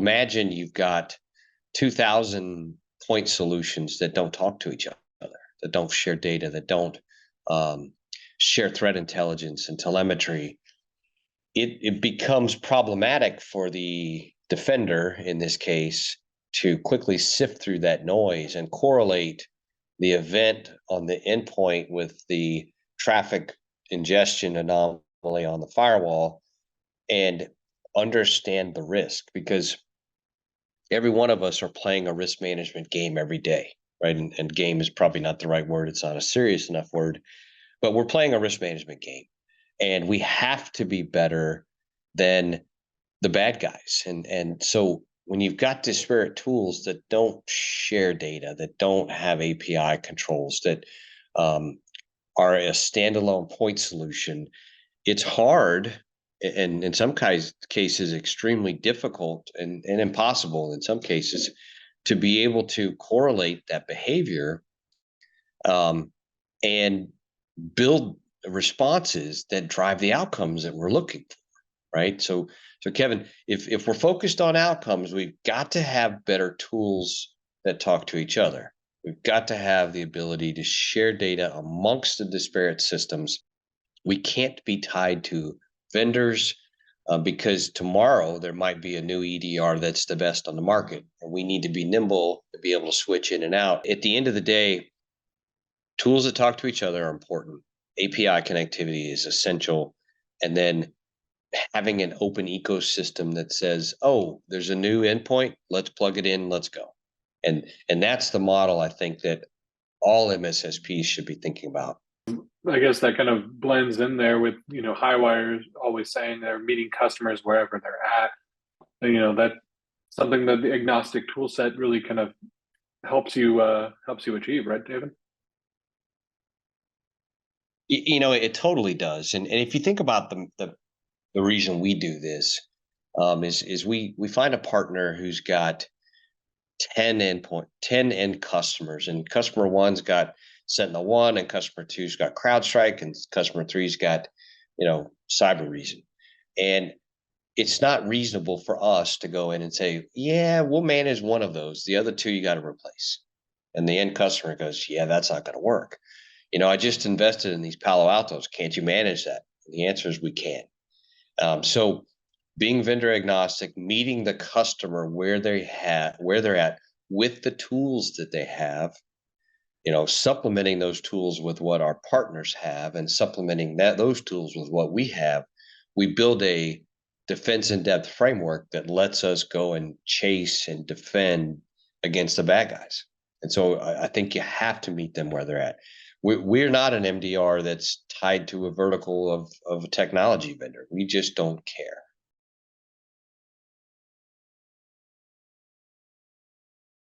imagine you've got 2,000 point solutions that don't talk to each other, that don't share data, that don't share threat intelligence and telemetry. It becomes problematic for the defender in this case to quickly sift through that noise and correlate the event on the endpoint with the traffic ingestion anomaly on the firewall and understand the risk, because every one of us are playing a risk management game every day, right? And game is probably not the right word. It's not a serious enough word, but we're playing a risk management game, and we have to be better than the bad guys. And so when you've got disparate tools that don't share data, that don't have API controls, that are a standalone point solution, it's hard, and in some cases extremely difficult and impossible in some cases, to be able to correlate that behavior um, and build responses that drive the outcomes that we're looking for, right? So Kevin, if we're focused on outcomes, we've got to have better tools that talk to each other. We've got to have the ability to share data amongst the disparate systems. We can't be tied to vendors, because tomorrow there might be a new EDR that's the best on the market, and we need to be nimble to be able to switch in and out. At the end of the day, tools that talk to each other are important. API connectivity is essential. And then having an open ecosystem that says, oh, there's a new endpoint, let's plug it in, let's go. And that's the model I think that all MSSPs should be thinking about. I guess that kind of blends in there with, Highwire always saying they're meeting customers wherever they're at. And, that's something that the agnostic tool set really kind of helps you achieve, right, David? It totally does. And if you think about the reason we do this, is we find a partner who's got 10 end customers, and customer one's got Sentinel-1, and customer two's got CrowdStrike, and customer three's got, Cyber Reason. And it's not reasonable for us to go in and say, yeah, we'll manage one of those. The other two you got to replace. And the end customer goes, yeah, that's not going to work. I just invested in these Palo Altos. Can't you manage that? And the answer is we can. So being vendor agnostic, meeting the customer where they're at with the tools that they have, supplementing those tools with what our partners have, and supplementing those tools with what we have, we build a defense in depth framework that lets us go and chase and defend against the bad guys. And so I think you have to meet them where they're at. We're not an MDR that's tied to a vertical of a technology vendor. We just don't care.